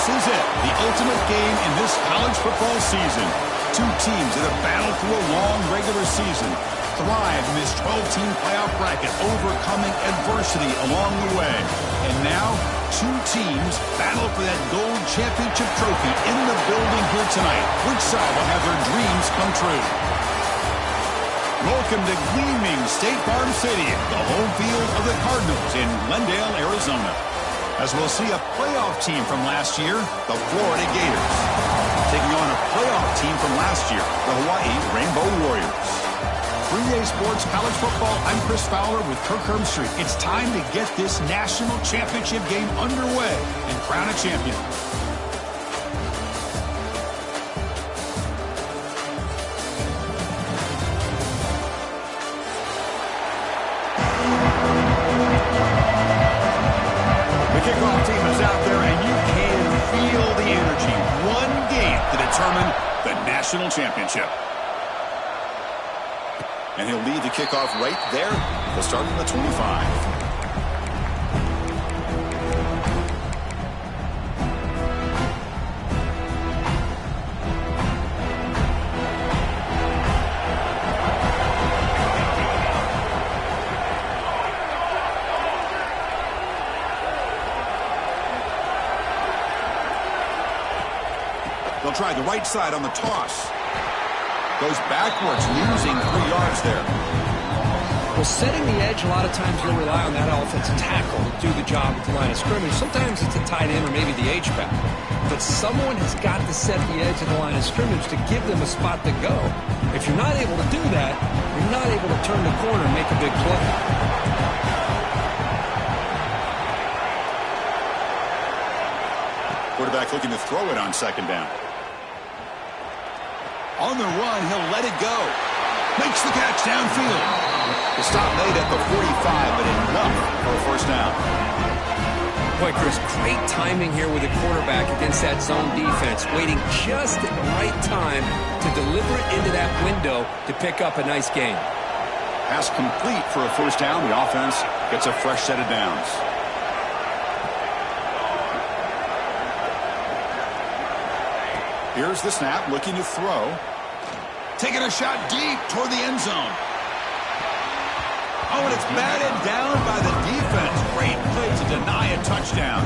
This is it, the ultimate game in this college football season. Two teams that have battled through a long regular season, thrived in this 12-team playoff bracket, overcoming adversity along the way. And now, two teams battle for that gold championship trophy in the building here tonight. Which side will have their dreams come true? Welcome to gleaming State Farm Stadium, the home field of the Cardinals in Glendale, Arizona. As we'll see a playoff team from last year, the Florida Gators, taking on a playoff team from last year, the Hawaii Rainbow Warriors. 3A Sports College Football, I'm Chris Fowler with Kirk Herbstreit. It's time to get this national championship game underway and crown a champion. Kickoff team is out there, and you can feel the energy. One game to determine the national championship. And he'll lead the kickoff right there. We'll start from the 25. They'll try the right side on the toss. Goes backwards, losing 3 yards there. Well, setting the edge, a lot of times you'll rely on that offensive tackle to do the job at the line of scrimmage. Sometimes it's a tight end or maybe the H-back. But someone has got to set the edge of the line of scrimmage to give them a spot to go. If you're not able to do that, you're not able to turn the corner and make a big play. Quarterback looking to throw it on second down. On the run, he'll let it go. Makes the catch downfield. The stop made at the 45, but enough for a first down. Boy, Chris, great timing here with the quarterback against that zone defense, waiting just at the right time to deliver it into that window to pick up a nice gain. Pass complete for a first down. The offense gets a fresh set of downs. Here's the snap, looking to throw. Taking a shot deep toward the end zone. Oh, and it's batted down by the defense. Great play to deny a touchdown.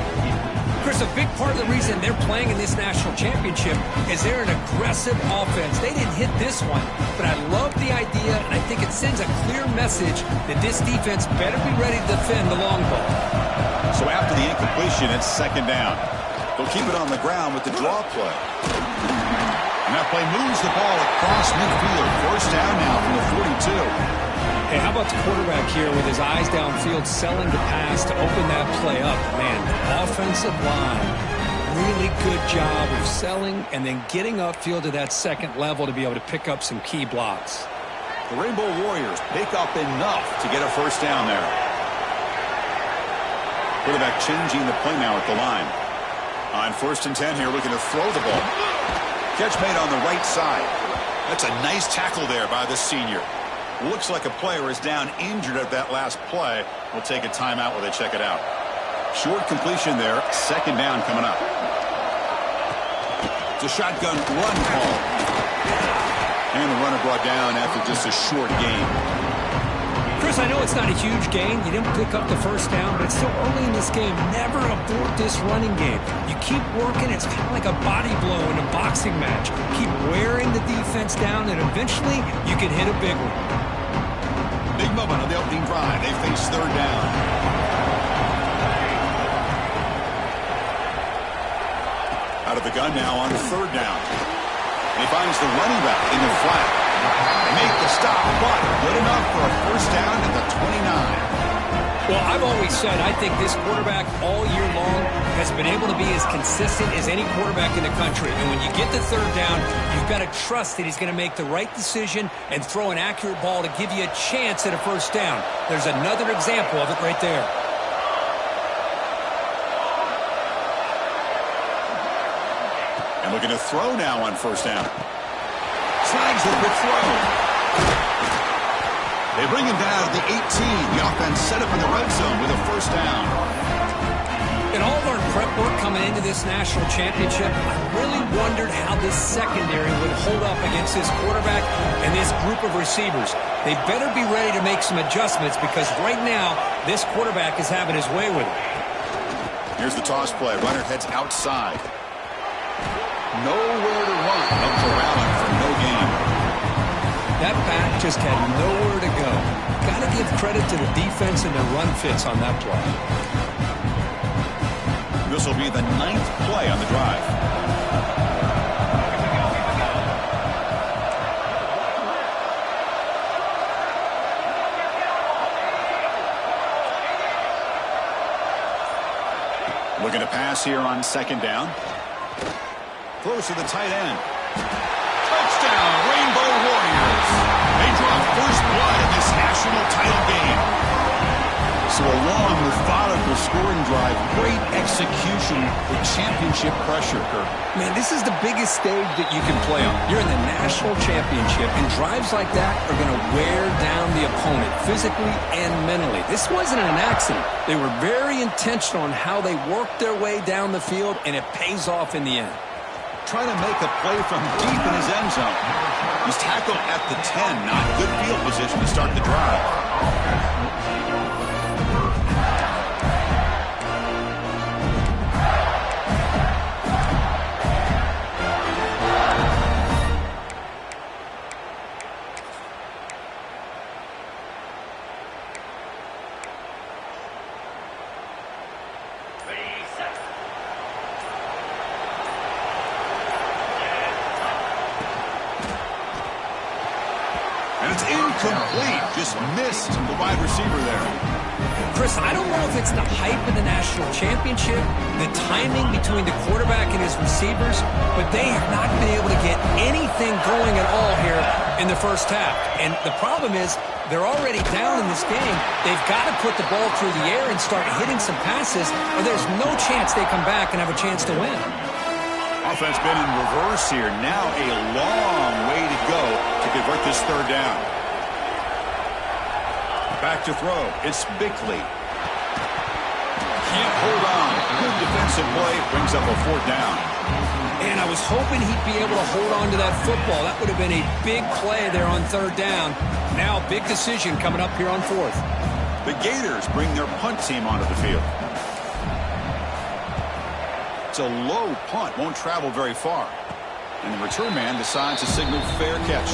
Chris, a big part of the reason they're playing in this national championship is they're an aggressive offense. They didn't hit this one, but I love the idea, and I think it sends a clear message that this defense better be ready to defend the long ball. So after the incompletion, it's second down. They'll keep it on the ground with the draw play. And that play moves the ball across midfield. First down now from the 42. Hey, how about the quarterback here with his eyes downfield, selling the pass to open that play up? Man, offensive line, really good job of selling and then getting upfield to that second level to be able to pick up some key blocks. The Rainbow Warriors pick up enough to get a first down there. Quarterback changing the play now at the line. On 1st and 10 here, looking to throw the ball. Catch made on the right side. That's a nice tackle there by the senior. Looks like a player is down injured at that last play. We'll take a timeout while they check it out. Short completion there. Second down coming up. It's a shotgun run call. And the runner brought down after just a short gain. Chris, I know it's not a huge gain. You didn't pick up the first down, but it's still early in this game. Never abort this running game. You keep working. It's kind of like a body blow in a boxing match. Keep wearing the defense down, and eventually you can hit a big one. Big moment on the opening drive. They face third down. Out of the gun now on third down. And he finds the running back in the flat. They make the stop, but good enough for a first down at the 29. Well, I've always said I think this quarterback all year long has been able to be as consistent as any quarterback in the country. And when you get the third down, you've got to trust that he's going to make the right decision and throw an accurate ball to give you a chance at a first down. There's another example of it right there. And looking to throw now on first down. Slides the quick throw. They bring him down at the 18. The offense set up in the red zone with a first down. In all of our prep work coming into this national championship, I really wondered how this secondary would hold up against this quarterback and this group of receivers. They better be ready to make some adjustments because right now, this quarterback is having his way with it. Here's the toss play. Runner heads outside. Nowhere to run. They'll corral him for no gain. That back just had nowhere to go. Got to give credit to the defense and their run fits on that play. This will be the 9th play on the drive. Looking to pass here on 2nd down. Close to the tight end. Touchdown, Rainbow Warriors. They draw first blood in this national title game. So a long, methodical scoring drive, great execution with championship pressure, Kirk. Man, this is the biggest stage that you can play on. You're in the national championship, and drives like that are going to wear down the opponent physically and mentally. This wasn't an accident. They were very intentional on how they worked their way down the field, and it pays off in the end. Trying to make a play from deep in his end zone. He's tackled at the 10, not good field position to start the drive. Incomplete. Just missed the wide receiver there. Chris, I don't know if it's the hype of the national championship, the timing between the quarterback and his receivers, but they have not been able to get anything going at all here in the first half. And the problem is they're already down in this game. They've got to put the ball through the air and start hitting some passes, or there's no chance they come back and have a chance to win. Offense been in reverse here. Now a long way to go to convert this 3rd down. Back to throw. It's Bickley. Can't hold on. Good defensive play. Brings up a 4th down. And I was hoping he'd be able to hold on to that football. That would have been a big play there on 3rd down. Now big decision coming up here on 4th. The Gators bring their punt team onto the field. It's a low punt. Won't travel very far. And the return man decides to signal fair catch.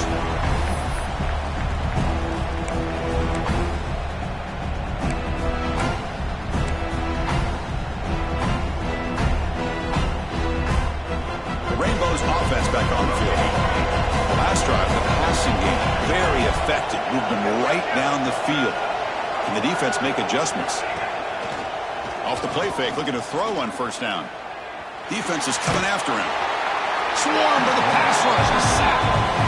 Offense back on the field. Last drive, the passing game, very effective. Moved them right down the field. And the defense make adjustments. Off the play fake, looking to throw on 1st down. Defense is coming after him. Swarmed by the pass rush. A sack.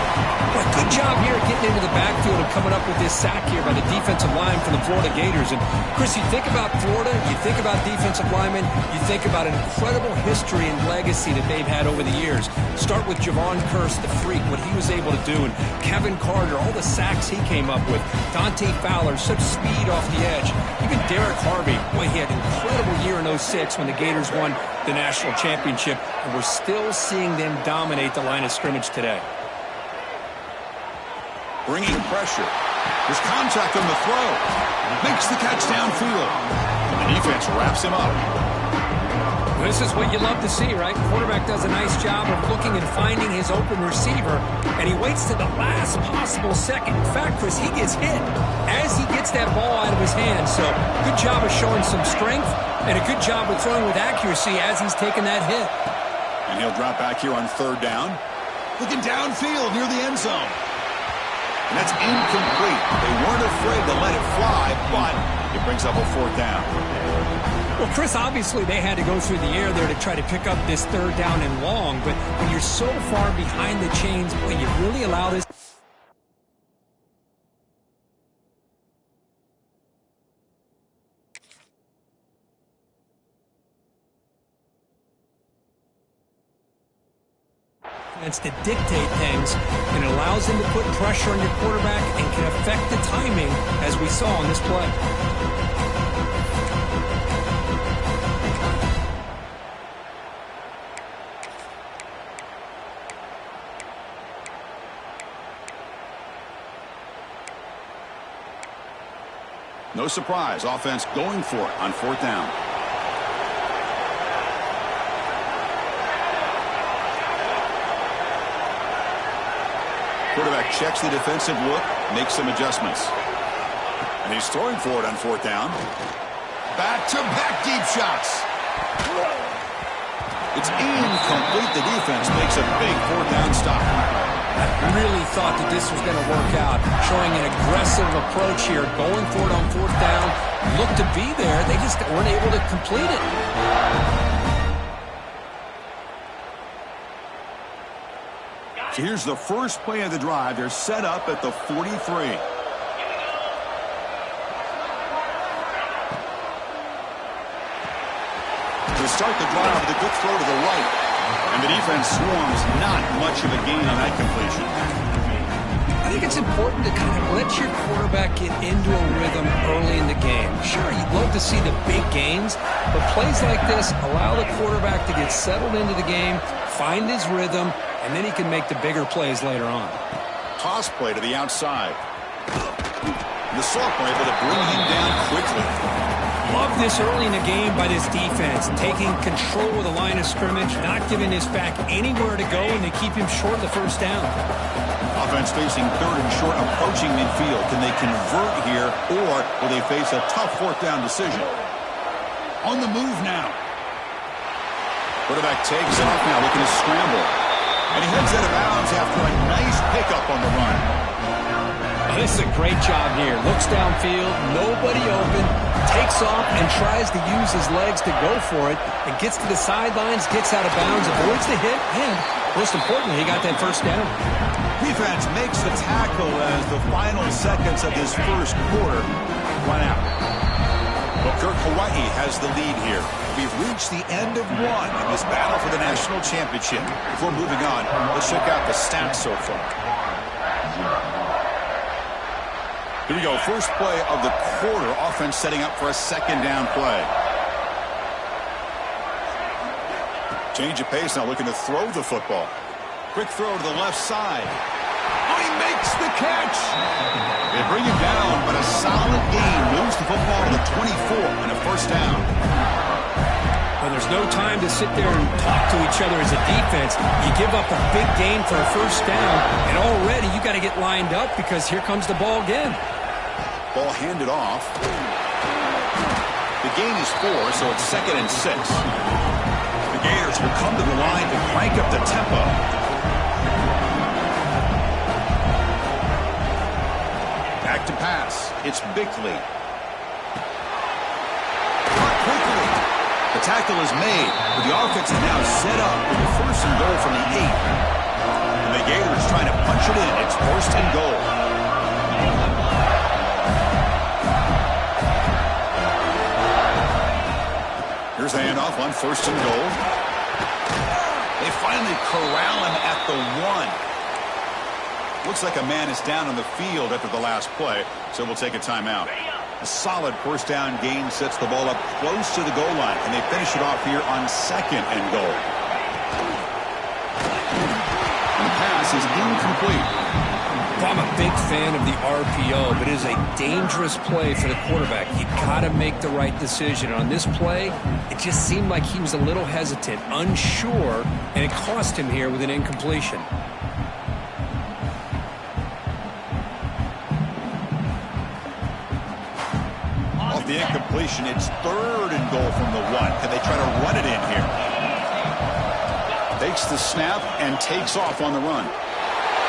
Well, good job here getting into the backfield and coming up with this sack here by the defensive line from the Florida Gators. And, Chris, you think about Florida, you think about defensive linemen, you think about an incredible history and legacy that they've had over the years. Start with Javon Kearse, the freak, what he was able to do, and Kevin Carter, all the sacks he came up with. Dante Fowler, such speed off the edge. Even Derek Harvey, boy, he had an incredible year in 06 when the Gators won the national championship, and we're still seeing them dominate the line of scrimmage today. Bringing pressure. There's contact on the throw. Makes the catch downfield. And the defense wraps him up. This is what you love to see, right? Quarterback does a nice job of looking and finding his open receiver, and he waits to the last possible second. In fact, Chris, he gets hit as he gets that ball out of his hand. So good job of showing some strength and a good job of throwing with accuracy as he's taking that hit. And he'll drop back here on 3rd down. Looking downfield near the end zone. And that's incomplete. They weren't afraid to let it fly, but it brings up a 4th down. Well, Chris, obviously they had to go through the air there to try to pick up this 3rd down and long, but when you're so far behind the chains, boy, you really allow this. To dictate things, and it allows them to put pressure on your quarterback and can affect the timing, as we saw on this play. No surprise, offense going for it on 4th down. Quarterback checks the defensive look, makes some adjustments. And he's throwing for it on 4th down. Back-to-back deep shots. It's incomplete. The defense makes a big 4th down stop. I really thought that this was going to work out, showing an aggressive approach here, going for it on 4th down. Looked to be there. They just weren't able to complete it. So here's the first play of the drive. They're set up at the 43. To start the drive with a good throw to the right. And the defense swarms. Not much of a gain on that completion. I think it's important to kind of let your quarterback get into a rhythm early in the game. Sure, you'd love to see the big gains, but plays like this allow the quarterback to get settled into the game, find his rhythm, and then he can make the bigger plays later on. Toss play to the outside. The sophomore able to bring him down quickly. Love this early in the game by this defense, taking control of the line of scrimmage, not giving this back anywhere to go, and they keep him short of the 1st down. Offense facing 3rd and short, approaching midfield. Can they convert here, or will they face a tough 4th down decision? On the move now. Quarterback takes off now, looking to scramble. And he heads out of bounds after a nice pickup on the run. This is a great job here. Looks downfield, nobody open, takes off and tries to use his legs to go for it, and gets to the sidelines, gets out of bounds, avoids the hit, and most importantly, he got that 1st down. Defense makes the tackle as the final seconds of this first quarter run out. Booker, Hawaii has the lead here. We've reached the end of one in this battle for the national championship. Before moving on, let's check out the stats so far. Here we go. First play of the quarter. Offense setting up for a 2nd down play. Change of pace now, looking to throw the football. Quick throw to the left side. Oh, he makes the catch. They bring him down, but a solid gain moves the football to the 24 and a 1st down. Well, there's no time to sit there and talk to each other as a defense. You give up a big gain for a 1st down, and already you got to get lined up because here comes the ball again. Ball handed off. The gain is 4, so it's 2nd and 6. The Gators will come to the line to crank up the tempo. Back to pass. It's Bickley. Quickly. The tackle is made, but the offense is now set up with a 1st and goal from the 8. And the Gators trying to punch it in. It's 1st and goal. Here's the handoff on 1st and goal. They finally corral him at the 1. Looks like a man is down on the field after the last play, so we'll take a timeout. A solid 1st down gain sets the ball up close to the goal line, and they finish it off here on 2nd and goal. And the pass is incomplete. I'm a big fan of the RPO, but it is a dangerous play for the quarterback. You got to make the right decision. On this play, it just seemed like he was a little hesitant, unsure, and it cost him here with an incompletion. Off the incompletion, it's 3rd and goal from the 1. Can they try to run it in here? Takes the snap and takes off on the run.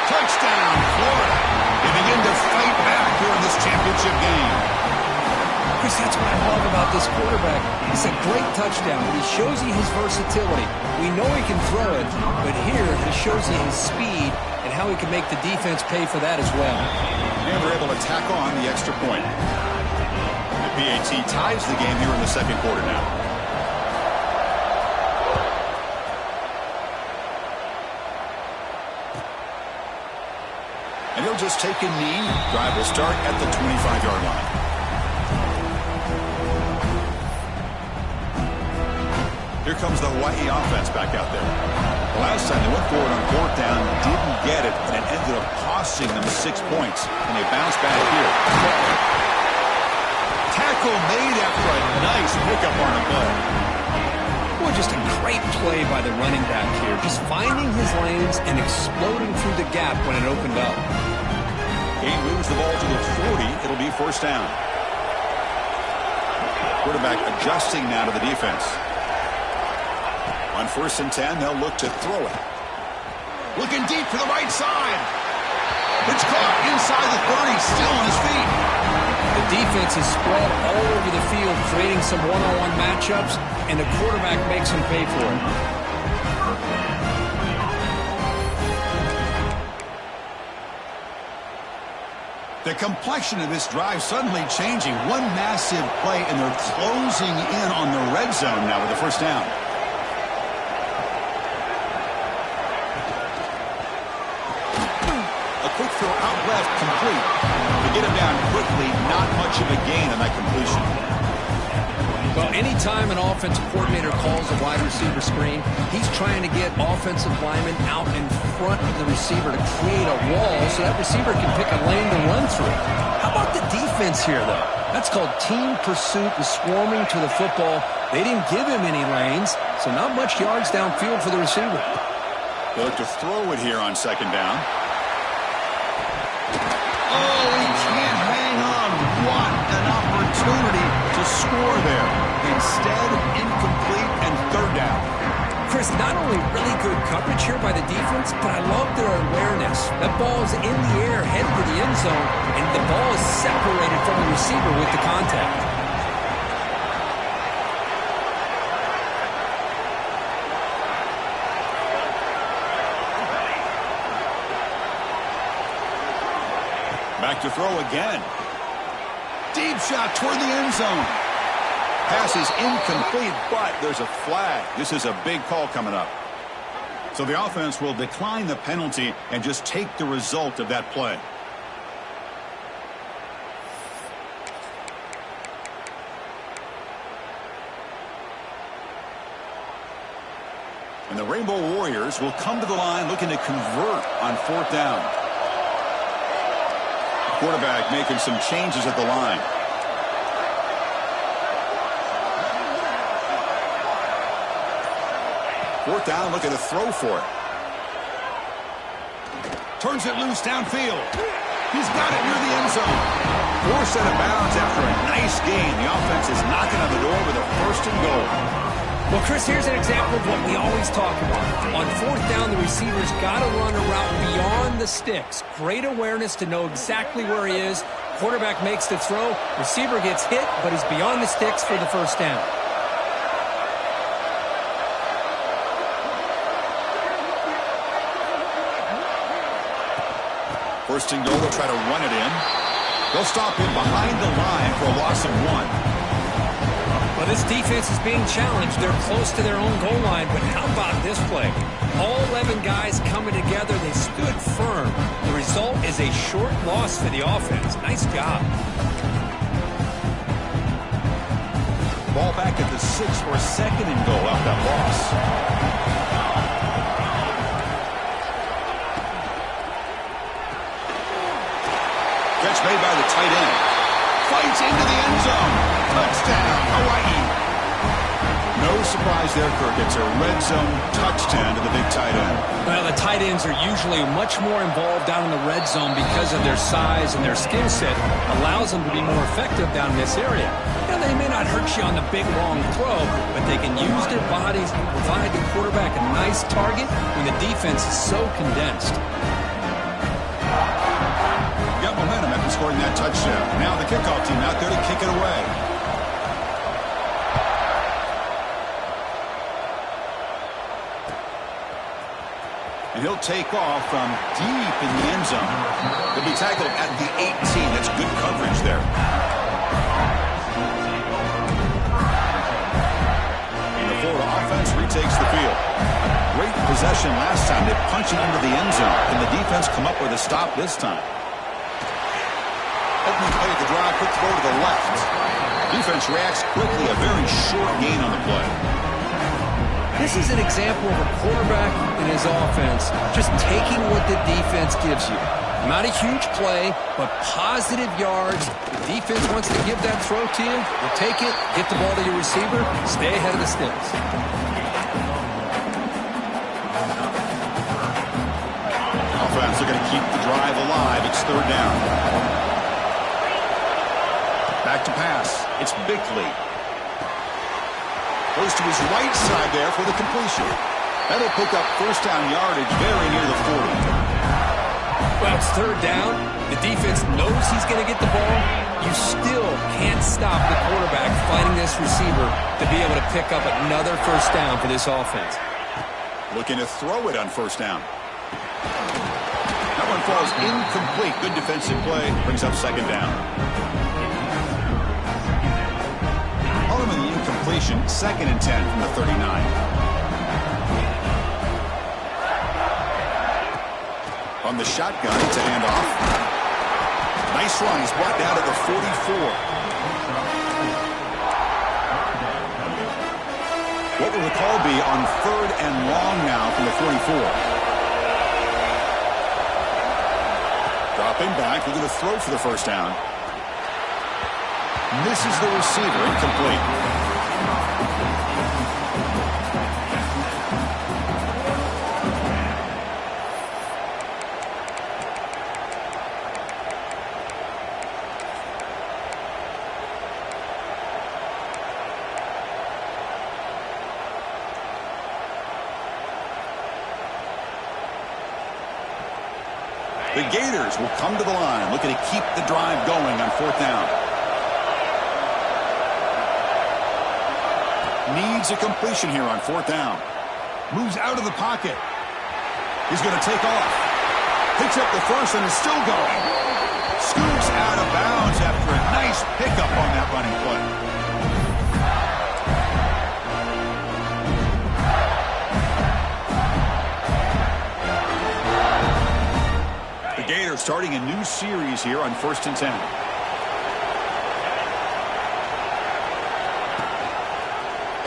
Touchdown, Florida. They begin to fight back here in this championship game. Chris, that's what I love about this quarterback. It's a great touchdown, but he shows you his versatility. We know he can throw it, but here he shows you his speed and how he can make the defense pay for that as well. And they're able to tack on the extra point. The PAT ties the game here in the 2nd quarter now. And he'll just take a knee. Drive will start at the 25-yard line. Here comes the Hawaii offense back out there. The last time they went forward on 4th down, didn't get it, and it ended up costing them 6 points. And they bounce back here. pickup on a play. Well, just a great play by the running back here. Just finding his lanes and exploding through the gap when it opened up. He moves the ball to the 40. It'll be first down. Quarterback adjusting now to the defense. On 1st and 10, they'll look to throw it. Looking deep for the right side. It's caught inside the 30, still on his feet. The defense is spread all over the field, creating some one-on-one matchups, and the quarterback makes him pay for it. The complexion of this drive suddenly changing. One massive play, and they're closing in on the red zone now with the first down. A quick throw out left, complete. To get him down quickly, not much of a gain on that completion. Well, anytime an offensive coordinator calls a wide receiver screen, he's trying to get offensive linemen out in front of the receiver to create a wall so that receiver can pick a lane to run through. How about the defense here, though? That's called team pursuit and swarming to the football. They didn't give him any lanes, so not much yards downfield for the receiver. They look to throw it here on 2nd down. Oh, he can't hang on. What an opportunity to score there. Instead, incomplete and 3rd down. Chris, not only really good coverage here by the defense, but I love their awareness. That ball is in the air, headed to the end zone, and the ball is separated from the receiver with the contact. Back to throw again. Deep shot toward the end zone. Pass is incomplete, but there's a flag. This is a big call coming up. So the offense will decline the penalty and just take the result of that play. And the Rainbow Warriors will come to the line looking to convert on 4th down. Quarterback making some changes at the line. Fourth down, looking to throw for it. Turns it loose downfield. He's got it near the end zone. Forced out of bounds after a nice gain. The offense is knocking on the door with a 1st and goal. Well, Chris, here's an example of what we always talk about. On 4th down, the receiver's got to run a route beyond the sticks. Great awareness to know exactly where he is. Quarterback makes the throw. Receiver gets hit, but he's beyond the sticks for the 1st down. First and goal, they'll try to run it in. They'll stop him behind the line for a loss of 1. Well, this defense is being challenged. They're close to their own goal line, but how about this play? All 11 guys coming together. They stood firm. The result is a short loss for the offense. Nice job. Ball back at the 6 for a 2nd and goal off that loss. Catch made by the tight end. Fights into the end zone. Touchdown, Hawaii. No surprise there, Kirk. It's a red zone touchdown to the big tight end. Well, the tight ends are usually much more involved down in the red zone because of their size and their skill set allows them to be more effective down in this area. Now, they may not hurt you on the big, long throw, but they can use their bodies to provide the quarterback a nice target when the defense is so condensed. Got momentum after scoring that touchdown. Now the kickoff team out there to kick it away. And he'll take off from deep in the end zone. He'll be tackled at the 18. That's good coverage there. And the Florida offense retakes the field. Great possession last time. They punch it into the end zone. Can the defense come up with a stop this time? Opening play at the drive, quick throw to the left. Defense reacts quickly, a very short gain on the play. This is an example of a quarterback and his offense just taking what the defense gives you. Not a huge play, but positive yards. The defense wants to give that throw to you. You'll take it, get the ball to your receiver, stay ahead of the sticks. Offense looking to keep the drive alive. It's third down. Back to pass. It's Bickley. Goes to his right side there for the completion. That'll pick up first down yardage very near the 40. Well, it's third down. The defense knows he's going to get the ball. You still can't stop the quarterback finding this receiver to be able to pick up another first down for this offense. Looking to throw it on first down. That one falls incomplete. Good defensive play. Brings up second down. Following the incompletion, 2nd and 10 from the 39. On the shotgun, it's a handoff. Nice run. He's brought down to the 44. What will the call be on 3rd and long now from the 44? Dropping back. We're going to throw for the first down. Misses the receiver. Incomplete. The Gators will come to the line, looking to keep the drive going on 4th down. Needs a completion here on 4th down. Moves out of the pocket. He's going to take off. Picks up the first and is still going. Scoops out of bounds after a nice pickup on that running play. Gators starting a new series here on 1st and 10.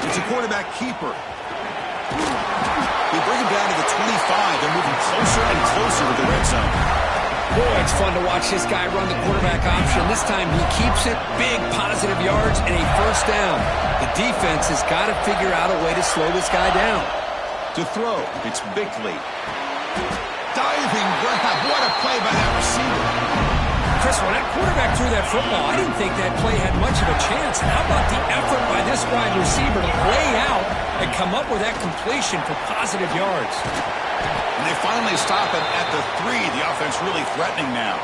It's a quarterback keeper. They bring him down to the 25. They're moving closer and closer to the red zone. Boy, it's fun to watch this guy run the quarterback option. This time he keeps it. Big positive yards and a first down. The defense has got to figure out a way to slow this guy down. To throw, it's Bickley. Diving grab. What a play by that receiver. Chris, when that quarterback threw that football, I didn't think that play had much of a chance. And how about the effort by this wide receiver to lay out and come up with that completion for positive yards? And they finally stop him at the 3. The offense really threatening now.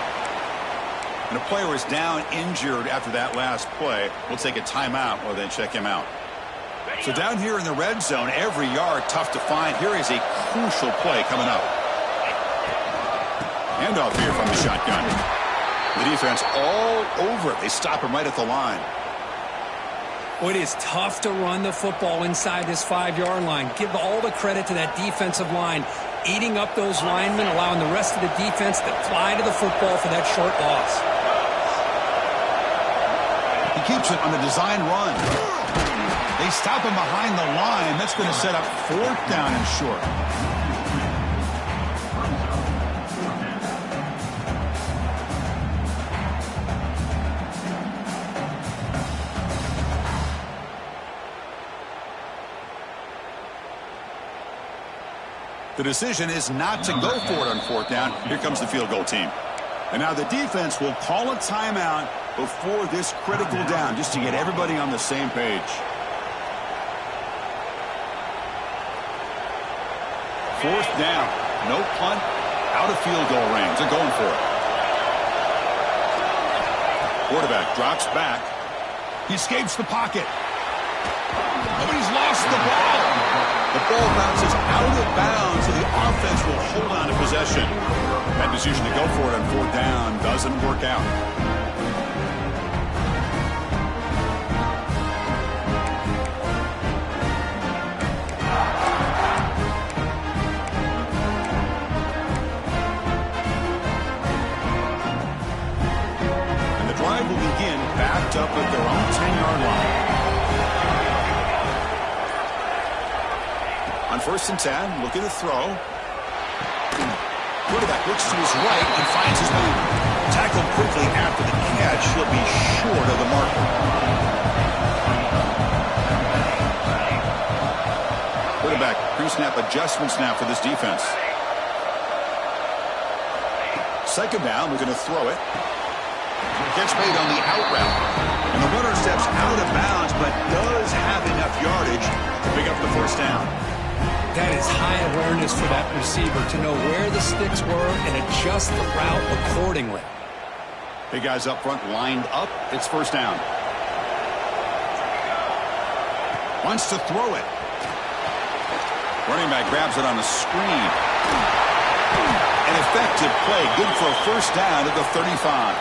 And a player is down injured after that last play. We'll take a timeout or then check him out. So down here in the red zone, every yard tough to find. Here is a crucial play coming up. Handoff here from the shotgun. The defense all over it. They stop him right at the line. Well, it is tough to run the football inside this 5-yard line. Give all the credit to that defensive line, eating up those linemen, allowing the rest of the defense to fly to the football for that short loss. He keeps it on a design run. They stop him behind the line. That's going to set up 4th down and short. The decision is not to go for it on 4th down. Here comes the field goal team. And now the defense will call a timeout before this critical down, just to get everybody on the same page. 4th down. No punt. Out of field goal range. They're going for it. Quarterback drops back. He escapes the pocket. Oh, he's lost the ball. The ball bounces out of bounds, so the offense will hold on to possession. That decision to go for it on 4th down doesn't work out. And the drive will begin backed up at their own 10-yard line. On 1st and 10, looking to throw. Quarterback looks to his right and finds his man. Tackled quickly after the catch. He'll be short of the marker. Quarterback pre-snap adjustments now for this defense. Second down, we're going to throw it. Catch made on the out route. And the runner steps out of bounds, but does have enough yardage to pick up the first down. That is high awareness for that receiver to know where the sticks were and adjust the route accordingly. Big guys up front lined up. It's first down. Wants to throw it. Running back grabs it on the screen. An effective play. Good for a first down at the 35.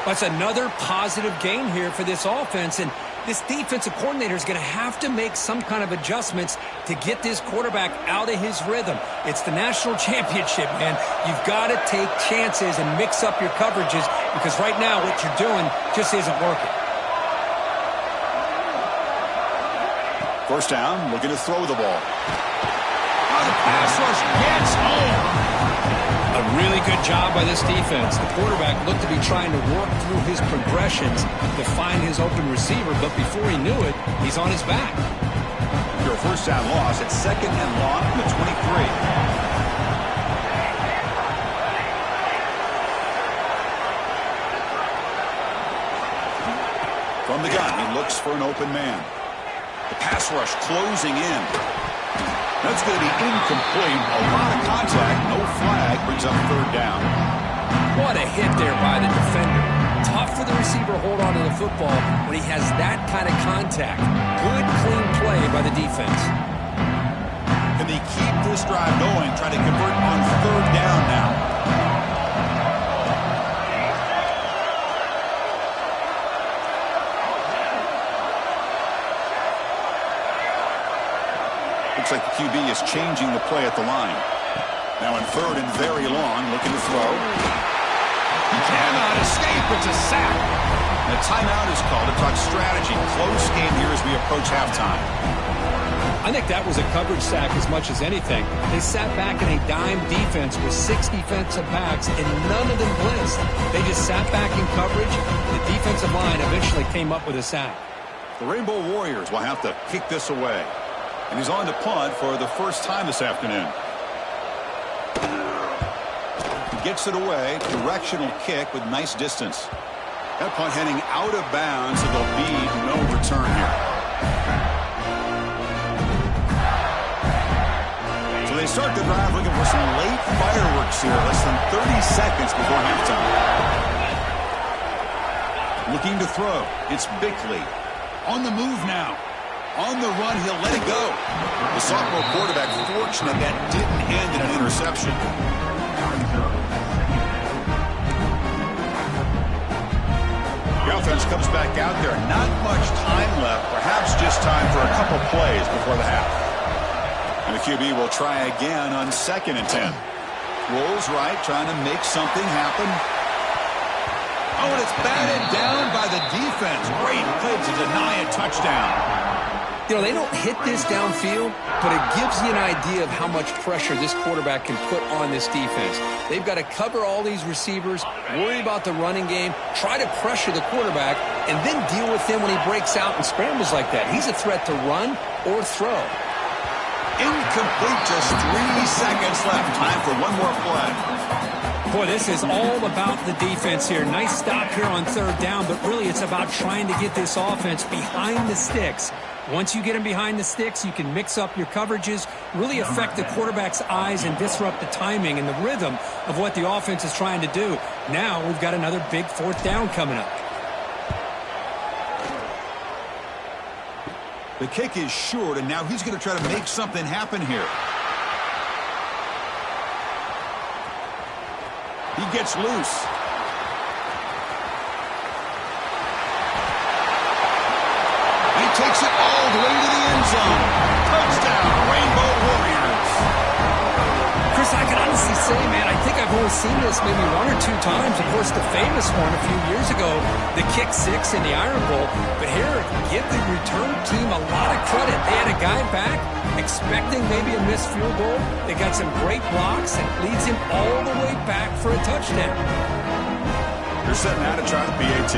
That's another positive game here for this offense, and this defensive coordinator is going to have to make some kind of adjustments to get this quarterback out of his rhythm. It's the national championship, man. You've got to take chances and mix up your coverages because right now what you're doing just isn't working. First down, looking to throw the ball. Oh, the pass rush gets home. A really good job by this defense. The quarterback looked to be trying to work through his progressions to find his open receiver, but before he knew it, he's on his back. Your first down loss at second and long from the 23. From the gun, he looks for an open man. The pass rush closing in. That's going to be incomplete. A lot of contact. No flag. Brings up third down. What a hit there by the defender. Tough for the receiver to hold on to the football when he has that kind of contact. Good, clean play by the defense. Can they keep this drive going? Try to convert on third down now. Looks like the QB is changing the play at the line. Now in third and very long, looking to throw. He cannot escape. It's a sack. And a timeout is called to talk strategy. Close game here as we approach halftime. I think that was a coverage sack as much as anything. They sat back in a dime defense with 6 defensive backs, and none of them blitzed. They just sat back in coverage. The defensive line eventually came up with a sack. The Rainbow Warriors will have to kick this away. And he's on to punt for the first time this afternoon. He gets it away. Directional kick with nice distance. That punt heading out of bounds, so there'll be no return here. So they start the drive looking for some late fireworks here. Less than 30 seconds before halftime. Looking to throw. It's Bickley. On the move now. On the run, he'll let it go. The sophomore quarterback fortunate that didn't end in an interception. The offense comes back out there. Not much time left. Perhaps just time for a couple plays before the half. And the QB will try again on 2nd and 10. Rolls right, trying to make something happen. Oh, and it's batted down by the defense. Great play to deny a touchdown. You know, they don't hit this downfield, but it gives you an idea of how much pressure this quarterback can put on this defense. They've got to cover all these receivers, worry about the running game, try to pressure the quarterback, and then deal with him when he breaks out and scrambles like that. He's a threat to run or throw. Incomplete, just 3 seconds left. Time for one more play. Boy, this is all about the defense here. Nice stop here on third down, but really it's about trying to get this offense behind the sticks. Once you get him behind the sticks, you can mix up your coverages, really affect the quarterback's eyes and disrupt the timing and the rhythm of what the offense is trying to do. Now we've got another big fourth down coming up. The kick is short, and now he's going to try to make something happen here. He gets loose. He takes it all the way to the end zone. Touchdown, Rainbow Warriors. Chris, I can honestly say, man, I think I've only seen this maybe 1 or 2 times. Of course, the famous one a few years ago the kick six in the Iron Bowl. But here, give the return team a lot of credit. They had a guy back expecting maybe a missed field goal. They got some great blocks and leads him all the way back for a touchdown. They're setting out to try the PAT.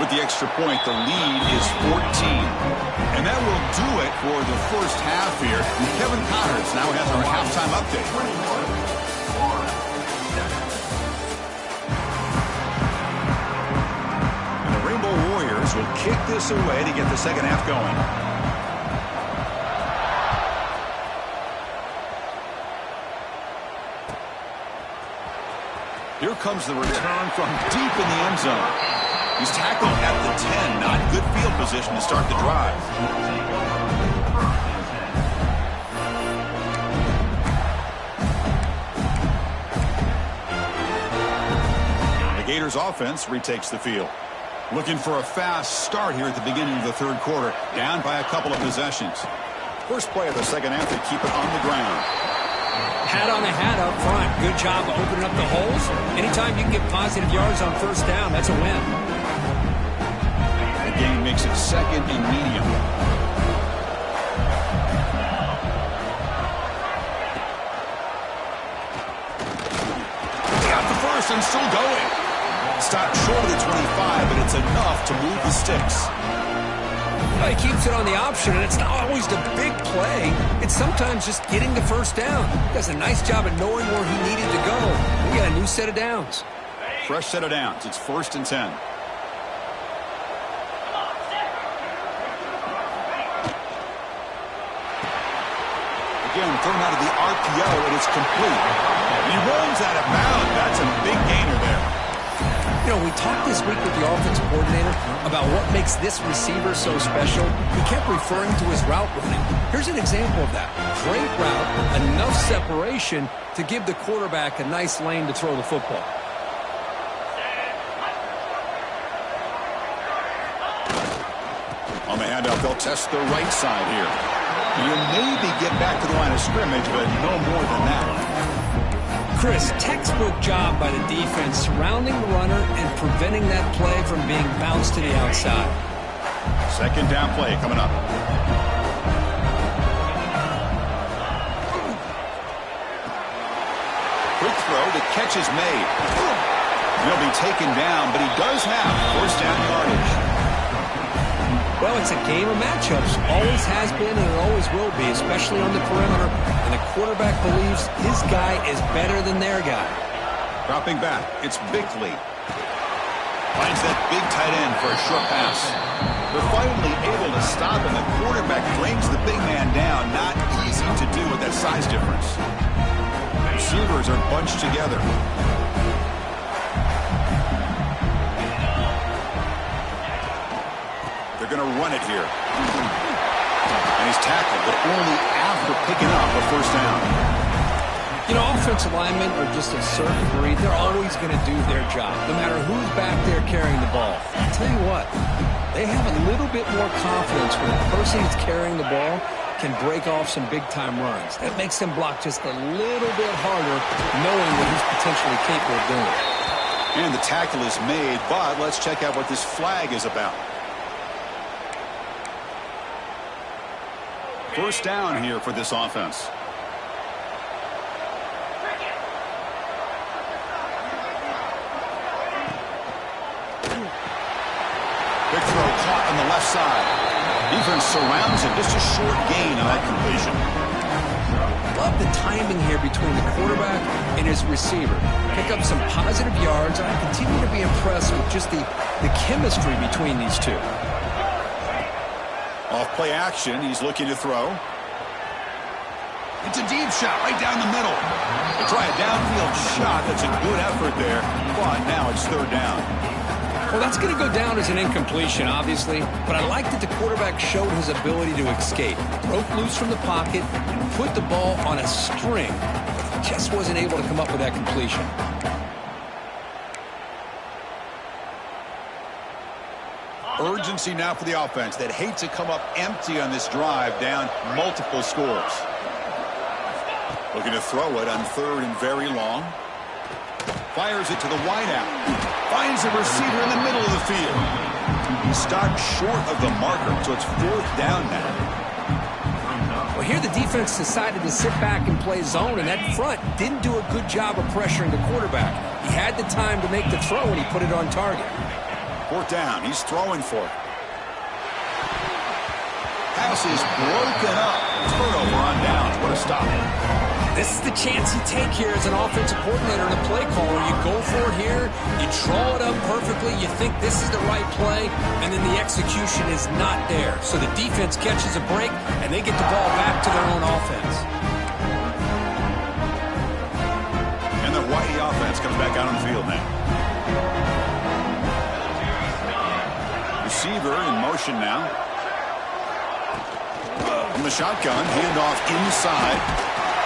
With the extra point, the lead is 14. And that will do it for the first half here. And Kevin Connors now has our halftime update. And the Rainbow Warriors will kick this away to get the second half going. Here comes the return from deep in the end zone. He's tackled at the 10. Not good field position to start the drive. The Gators offense retakes the field. Looking for a fast start here at the beginning of the third quarter. Down by a couple of possessions. First play of the second half, they keep it on the ground. Hat on a hat up front. Good job of opening up the holes. Anytime you can get positive yards on first down, that's a win. The game makes it second and medium. Got the first and still going. Stopped short of the 25, but it's enough to move the sticks. Well, he keeps it on the option, and it's not always the big play. It's sometimes just getting the first down. He does a nice job at knowing where he needed to go. We got a new set of downs. Fresh set of downs. It's 1st and 10. Again, thrown out of the RPO, and it's complete. He rolls out of bounds. That's a big gainer there. You know, we talked this week with the offensive coordinator about what makes this receiver so special. He kept referring to his route running. Here's an example of that. Great route, enough separation to give the quarterback a nice lane to throw the football. On the handoff, they'll test the right side here. You maybe get back to the line of scrimmage, but no more than that. Chris, textbook job by the defense surrounding the runner and preventing that play from being bounced to the outside. Second down play coming up. Quick throw, the catch is made. He'll be taken down, but he does have first down yardage. Well, it's a game of matchups. Always has been and it always will be, especially on the perimeter. And the quarterback believes his guy is better than their guy. Dropping back, it's Bickley. Finds that big tight end for a short pass. They're finally able to stop him. The quarterback brings the big man down. Not easy to do with that size difference. Receivers are bunched together. They're going to run it here. And he's tackled, but only after picking up a first down. You know, offensive linemen are just a certain breed. They're always going to do their job, no matter who's back there carrying the ball. I'll tell you what, they have a little bit more confidence when the person who's carrying the ball can break off some big-time runs. That makes them block just a little bit harder, knowing what he's potentially capable of doing. And the tackle is made, but let's check out what this flag is about. First down here for this offense. Big throw caught on the left side. Defense surrounds him. Just a short gain on that completion. Love the timing here between the quarterback and his receiver. Pick up some positive yards, and I continue to be impressed with just the chemistry between these two. Off play action, he's looking to throw. It's a deep shot right down the middle. They try a downfield shot. That's a good effort there, but now it's third down. Well, that's going to go down as an incompletion, obviously, but I like that the quarterback showed his ability to escape. Broke loose from the pocket and put the ball on a string. Just wasn't able to come up with that completion. Urgency now for the offense that hate to come up empty on this drive, down multiple scores. Looking to throw it on 3rd and very long. Fires it to the wideout. Finds a receiver in the middle of the field. He stopped short of the marker, so it's 4th down now. Well, here the defense decided to sit back and play zone, and that front didn't do a good job of pressuring the quarterback. He had the time to make the throw, and he put it on target. 4th down. He's throwing for it. Pass is broken up. Turnover on downs. What a stop. This is the chance you take here as an offensive coordinator and a play caller. You go for it here, you draw it up perfectly, you think this is the right play, and then the execution is not there. So the defense catches a break, and they get the ball back to their own offense. And the Whitey offense comes back out on the field now. Receiver in motion now. From the shotgun, handoff inside.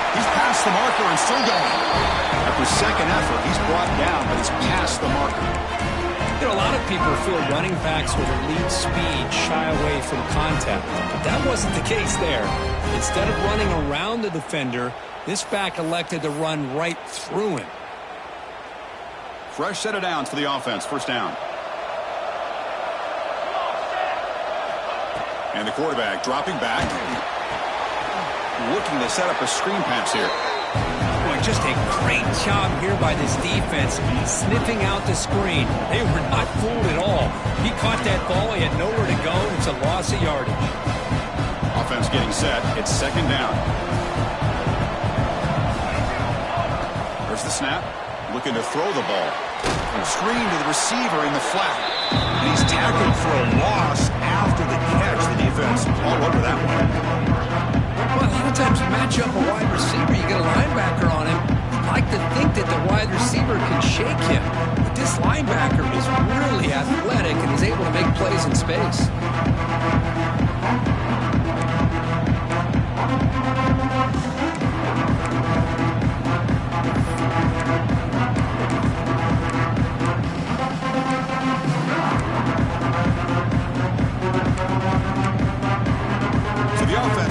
He's past the marker and still going. After second effort, he's brought down, but he's past the marker. You know, a lot of people feel running backs with elite speed shy away from contact, but that wasn't the case there. Instead of running around the defender, this back elected to run right through him. Fresh set of downs for the offense. 1st down. And the quarterback dropping back. Looking to set up a screen pass here. Boy, just a great job here by this defense, sniffing out the screen. They were not fooled at all. He caught that ball. He had nowhere to go. It's a loss of yardage. Offense getting set. It's 2nd down. There's the snap. Looking to throw the ball. Screen to the receiver in the flat. And he's tackled for a loss after the catch. The defense all over that one. Well, a lot of times you match up a wide receiver, you get a linebacker on him. You'd like to think that the wide receiver can shake him. But this linebacker is really athletic and is able to make plays in space.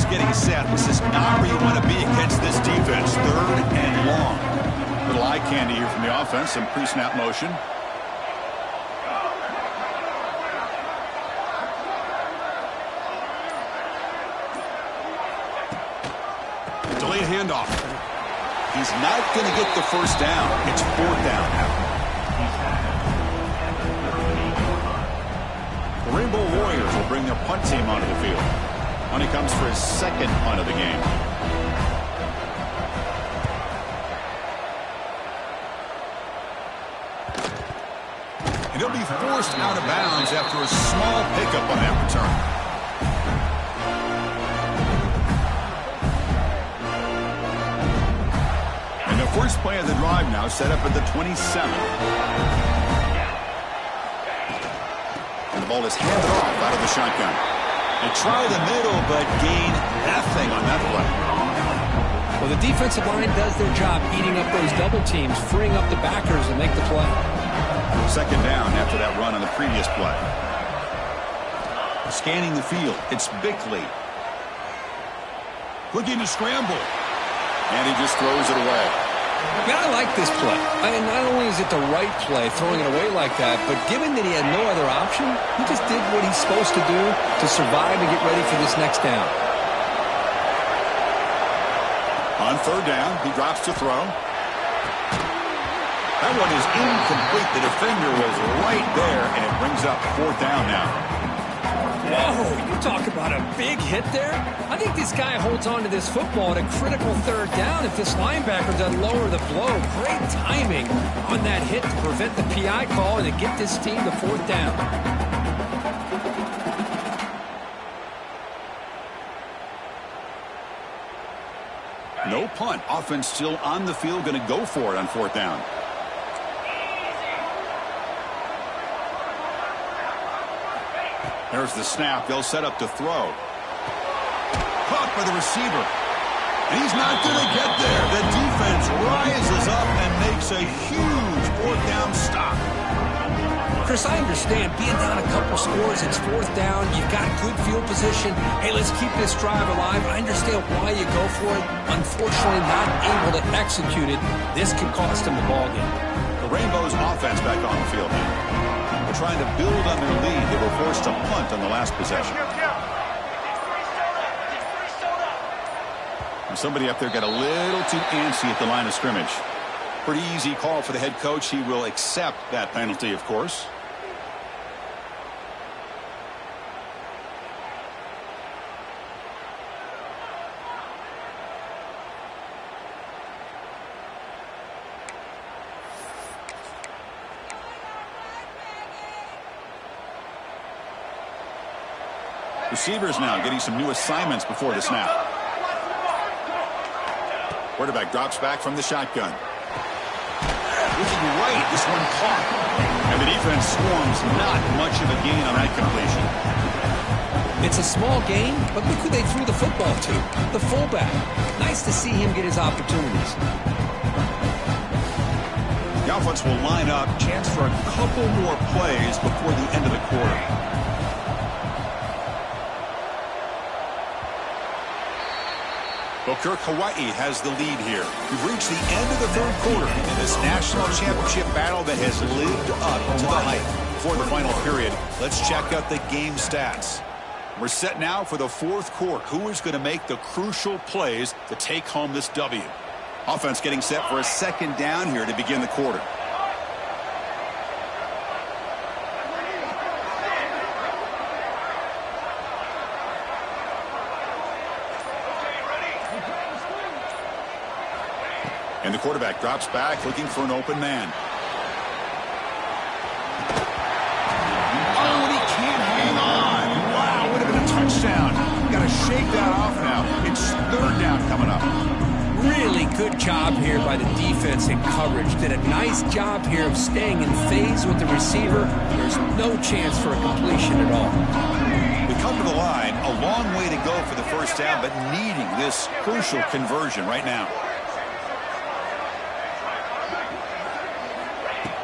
Getting set. This is not where you want to be against this defense. 3rd and long. Little eye candy here from the offense. Some pre-snap motion. Delayed handoff. He's not going to get the 1st down. It's 4th down now. The Rainbow Warriors will bring their punt team onto the field. When he comes for his 2nd punt of the game. And he'll be forced out of bounds after a small pickup on that return. And the first play of the drive now set up at the 27. And the ball is handed off out of the shotgun. They try the middle, but gain nothing on that play. Well, the defensive line does their job eating up those double teams, freeing up the backers and make the play. 2nd down after that run on the previous play. Scanning the field, it's Bickley. Looking to scramble. And he just throws it away. Man, I like this play. I mean, not only is it the right play, throwing it away like that, but given that he had no other option, he just did what he's supposed to do to survive and get ready for this next down. On 3rd down, he drops to throw. That one is incomplete. The defender was right there, and it brings up 4th down now. Whoa, you talk about a big hit there. I think this guy holds on to this football at a critical 3rd down if this linebacker doesn't lower the blow. Great timing on that hit to prevent the PI call and to get this team to 4th down. No punt. Offense still on the field, going to go for it on 4th down. There's the snap. They'll set up to throw. Caught by the receiver. And he's not going to get there. The defense rises up and makes a huge 4th down stop. Chris, I understand being down a couple scores, it's fourth down, you've got good field position. Hey, let's keep this drive alive. I understand why you go for it. Unfortunately, not able to execute it. This could cost him the ball game. The Rainbows offense back on the field now. They're trying to build on their lead. They were forced to punt on the last possession. And somebody up there got a little too antsy at the line of scrimmage. Pretty easy call for the head coach. He will accept that penalty, of course. Receivers now getting some new assignments before the snap. Quarterback drops back from the shotgun. Looking right, this one caught. And the defense swarms, not much of a gain on that completion. It's a small gain, but look who they threw the football to. The fullback. Nice to see him get his opportunities. The offense will line up. Chance for a couple more plays before the end of the quarter. Bookirk, Hawaii has the lead here. We've reached the end of the third quarter in this national championship battle that has lived up to the hype. Before the final period, let's check out the game stats. We're set now for the fourth quarter. Who is going to make the crucial plays to take home this W? Offense getting set for a second down here to begin the quarter. And the quarterback drops back looking for an open man. Oh, and he can't hang on. Wow, would have been a touchdown. Got to shake that off now. It's third down coming up. Really good job here by the defense in coverage. Did a nice job here of staying in phase with the receiver. There's no chance for a completion at all. We come to the line. A long way to go for the first down, but needing this crucial conversion right now.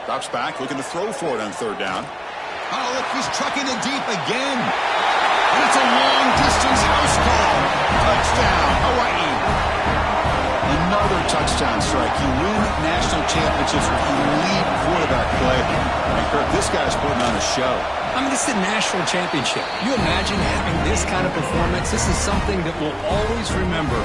Drops back, looking to throw for it on third down. Oh, look, he's trucking it deep again. And it's a long-distance house call. Touchdown, Hawaii. Another touchdown strike. You win national championships with elite quarterback play. And Kirk, this guy's putting on a show. I mean, this is a national championship. You imagine having this kind of performance? This is something that we'll always remember.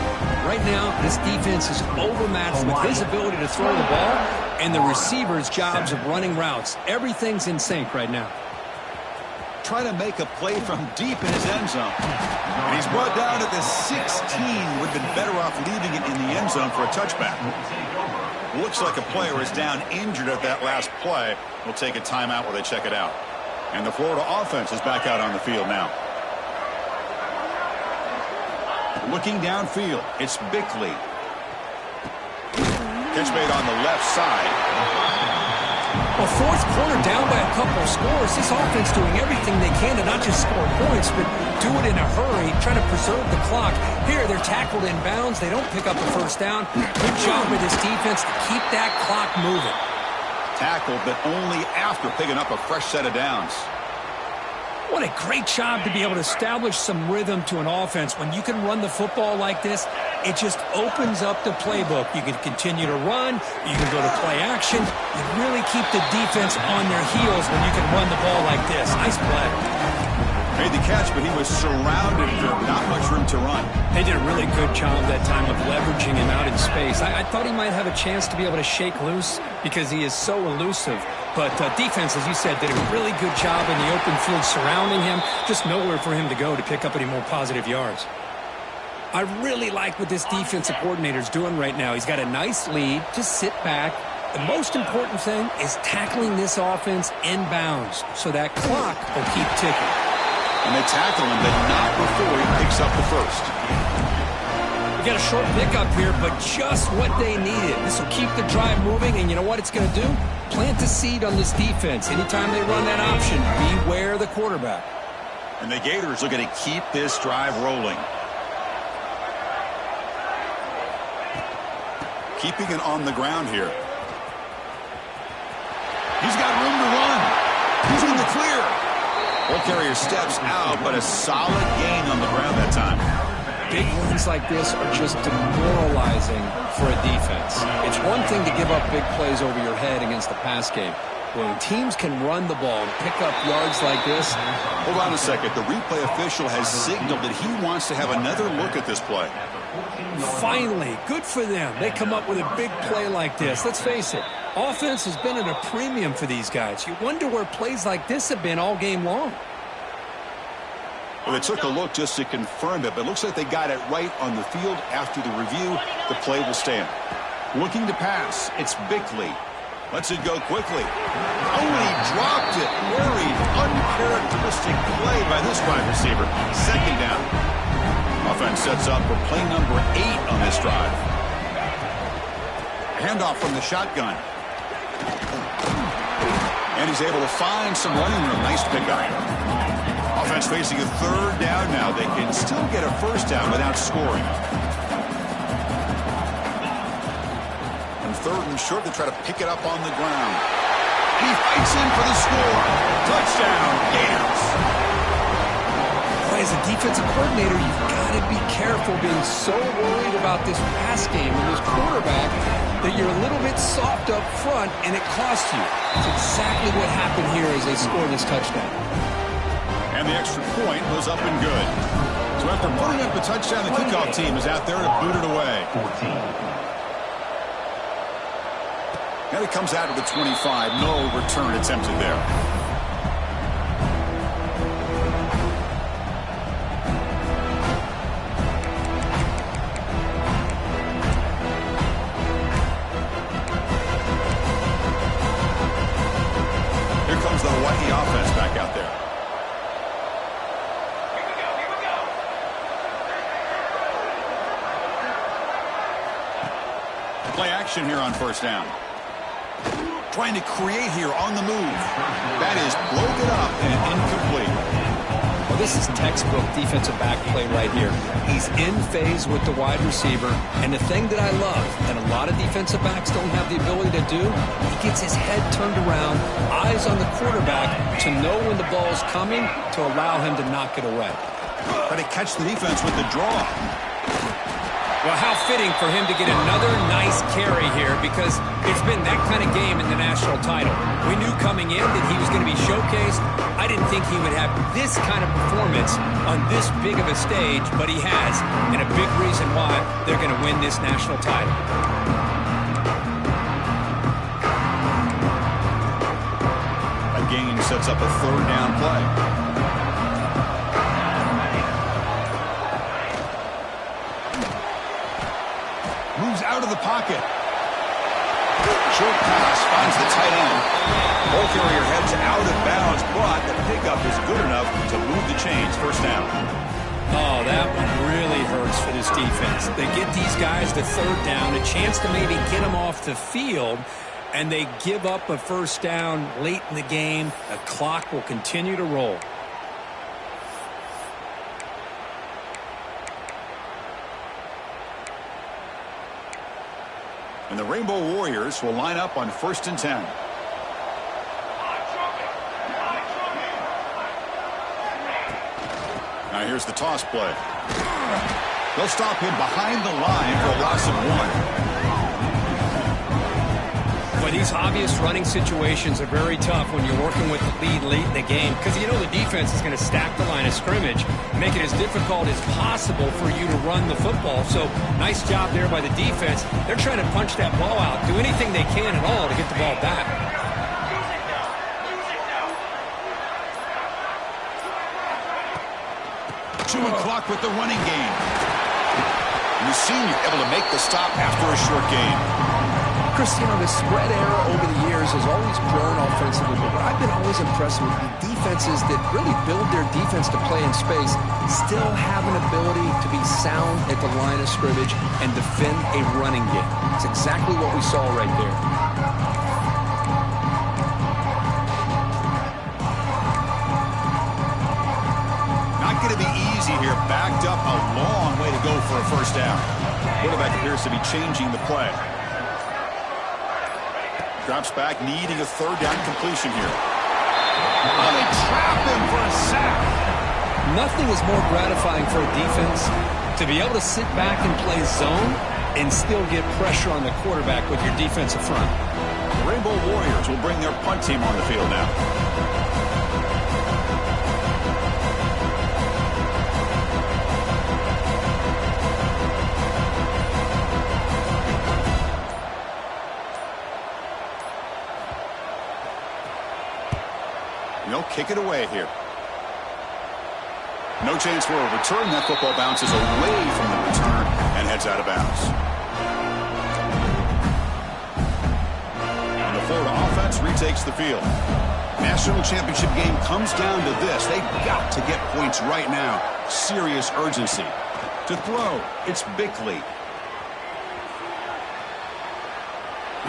Right now, this defense is overmatched with his ability to throw the ball and the receiver's jobs of running routes. Everything's in sync right now. Trying to make a play from deep in his end zone. And he's brought down at the 16. Would have been better off leaving it in the end zone for a touchback. Looks like a player is down injured at that last play. We'll take a timeout while they check it out. And the Florida offense is back out on the field now. Looking downfield, it's Bickley. Catch made on the left side. Well, fourth quarter down by a couple of scores. This offense doing everything they can to not just score points, but do it in a hurry, trying to preserve the clock. Here, they're tackled in bounds. They don't pick up the first down. Good job with this defense to keep that clock moving. Tackled, but only after picking up a fresh set of downs. What a great job to be able to establish some rhythm to an offense. When you can run the football like this, it just opens up the playbook. You can continue to run. You can go to play action. You really keep the defense on their heels when you can run the ball like this. Nice play. Made the catch, but he was surrounded. Not much room to run. They did a really good job that time of leveraging him out in space. I thought he might have a chance to be able to shake loose because he is so elusive. But defense, as you said, did a really good job in the open field surrounding him. Just nowhere for him to go to pick up any more positive yards. I really like what this defensive coordinator is doing right now. He's got a nice lead. Just sit back. The most important thing is tackling this offense in bounds so that clock will keep ticking. And they tackle him, but not before he picks up the first. We got a short pickup here, but just what they needed. This will keep the drive moving, and you know what it's going to do? Plant a seed on this defense. Anytime they run that option, beware the quarterback. And the Gators are going to keep this drive rolling. Keeping it on the ground here. He's got room to run. carrier steps out, but a solid gain on the ground that time. Big runs like this are just demoralizing for a defense. It's one thing to give up big plays over your head against the pass game. When teams can run the ball and pick up yards like this. Hold on a second. The replay official has signaled that he wants to have another look at this play. Finally, good for them. They come up with a big play like this. Let's face it, offense has been at a premium for these guys. You wonder where plays like this have been all game long. Well, they took a look just to confirm it, but it looks like they got it right on the field. After the review, the play will stand. Looking to pass, it's Bickley. Lets it go quickly. Oh, he dropped it. Very uncharacteristic play by this wide receiver. Second down. Offense sets up for play number 8 on this drive. Handoff from the shotgun. And he's able to find some running room. Nice pickup. Offense facing a third down now. They can still get a first down without scoring. And third and short, they try to pick it up on the ground. He fights in for the score. Touchdown, Gators. Boy, as a defensive coordinator, you've got to be careful being so worried about this pass game and this quarterback that you're a little bit soft up front and it costs you. That's exactly what happened here as they scored this touchdown. And the extra point was up and good. So after putting up a touchdown, the kickoff team is out there to boot it away. Now he comes out of the 25. No return attempted there. Here comes the Hawaii offense back out there. Play action here on first down. Trying to create here on the move. That is broken up and incomplete. Well, this is textbook defensive back play right here. He's in phase with the wide receiver. And the thing that I love, that a lot of defensive backs don't have the ability to do, he gets his head turned around, eyes on the quarterback to know when the ball's coming to allow him to knock it away. Try to catch the defense with the draw. Well, how fitting for him to get another nice carry here because it's been that kind of game in the national title. We knew coming in that he was going to be showcased. I didn't think he would have this kind of performance on this big of a stage, but he has, and a big reason why they're going to win this national title. A gain sets up a third down play. Moves out of the pocket. Short pass finds the tight end. Ball carrier heads out of bounds, but the pickup is good enough to move the chains. First down. Oh, that one really hurts for this defense. They get these guys the third down, a chance to maybe get them off the field, and they give up a first down late in the game. The clock will continue to roll. And the Rainbow Warriors will line up on 1st and 10. Now here's the toss play. They'll stop him behind the line for a loss of 1. But these obvious running situations are very tough when you're working with the lead late in the game because you know the defense is going to stack the line of scrimmage, make it as difficult as possible for you to run the football. So nice job there by the defense. They're trying to punch that ball out, do anything they can at all to get the ball back. Chewing clock with the running game. And the senior able to make the stop after a short gain. Chris, you know, the spread era over the years has always grown offensively, but what I've been always impressed with the defenses that really build their defense to play in space still have an ability to be sound at the line of scrimmage and defend a running game. It's exactly what we saw right there. Not going to be easy here. Backed up a long way to go for a first down. Quarterback appears to be changing the play. Drops back, needing a third down completion here. Oh, they trap him for a sack. Nothing is more gratifying for a defense to be able to sit back and play zone and still get pressure on the quarterback with your defensive front. The Rainbow Warriors will bring their punt team on the field now. They'll kick it away here. No chance for a return. That football bounces away from the return and heads out of bounds. And the Florida offense retakes the field. National championship game comes down to this. They've got to get points right now. Serious urgency. To throw, it's Bickley.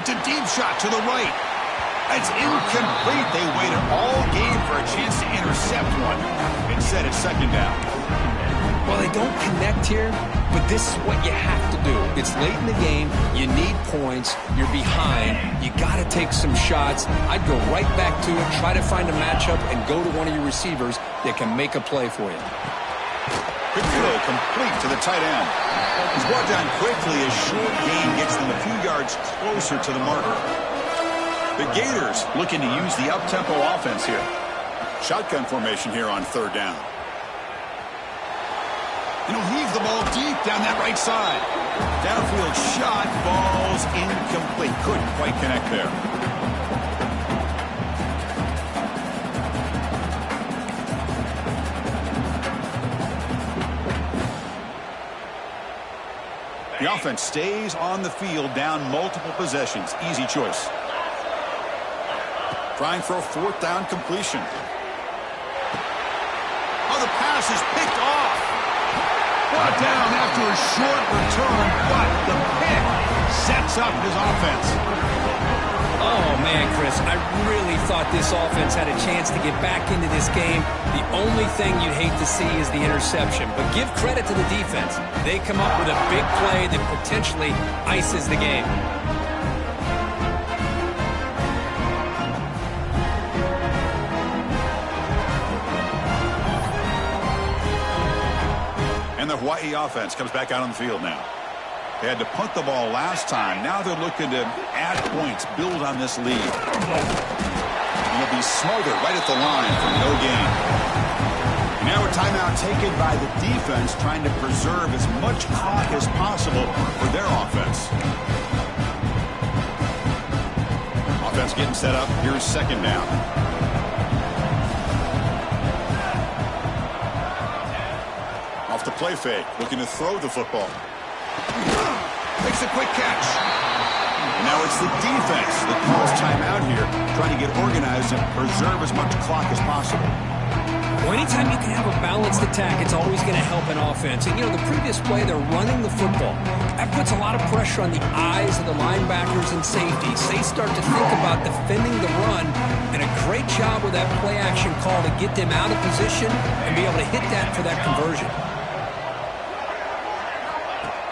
It's a deep shot to the right. It's incomplete. They waited all game for a chance to intercept one. Instead, it's second down. Well, they don't connect here, but this is what you have to do. It's late in the game. You need points. You're behind. You got to take some shots. I'd go right back to it, try to find a matchup, and go to one of your receivers that can make a play for you. Quick throw, complete to the tight end. He's brought down quickly as short gain gets them a few yards closer to the marker. The Gators looking to use the up-tempo offense here. Shotgun formation here on third down. And he'll heave the ball deep down that right side. Downfield shot, ball's incomplete. Couldn't quite connect there. The offense stays on the field, down multiple possessions. Easy choice. Trying for a fourth down completion. Oh, the pass is picked off. Brought down after a short return, but the pick sets up his offense. Oh, man, Chris, I really thought this offense had a chance to get back into this game. The only thing you'd hate to see is the interception. But give credit to the defense. They come up with a big play that potentially ices the game. The Hawaii offense comes back out on the field now. They had to punt the ball last time. Now they're looking to add points, build on this lead. And they'll be smothered right at the line for no gain. Now a timeout taken by the defense, trying to preserve as much clock as possible for their offense. Offense getting set up. Here's second down. Off the play fake, looking to throw the football. Makes a quick catch. And now it's the defense that calls timeout here, trying to get organized and preserve as much clock as possible. Well, anytime you can have a balanced attack, it's always going to help an offense. And, you know, the previous play, they're running the football. That puts a lot of pressure on the eyes of the linebackers and safeties. They start to think about defending the run, and a great job with that play-action call to get them out of position and be able to hit that for that conversion.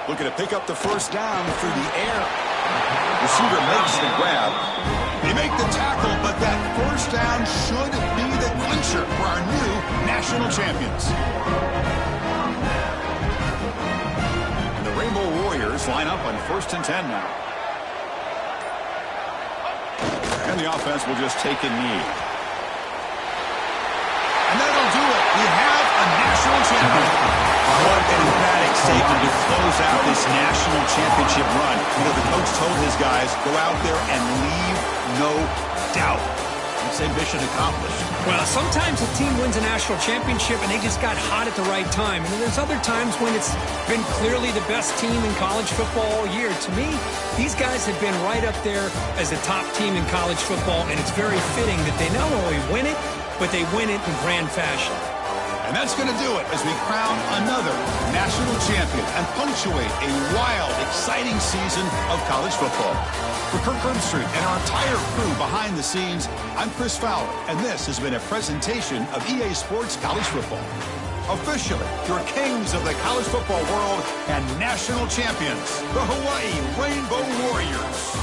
Looking to pick up the first down through the air. Receiver makes the grab. They make the tackle, but that first down should be the clincher for our new national champions. And the Rainbow Warriors line up on 1st and 10 now. And the offense will just take a knee. And that'll do it. We have a national champion. What an emphatic statement to close out this national championship run. You know, the coach told his guys, go out there and leave no doubt. I'd say mission accomplished. Well, sometimes a team wins a national championship and they just got hot at the right time. And then there's other times when it's been clearly the best team in college football all year. To me, these guys have been right up there as the top team in college football, and it's very fitting that they not only win it, but they win it in grand fashion. And that's going to do it as we crown another national champion and punctuate a wild, exciting season of college football. For Kirk Herbstreit and our entire crew behind the scenes, I'm Chris Fowler, and this has been a presentation of EA Sports College Football. Officially, your kings of the college football world and national champions, the Hawaii Rainbow Warriors.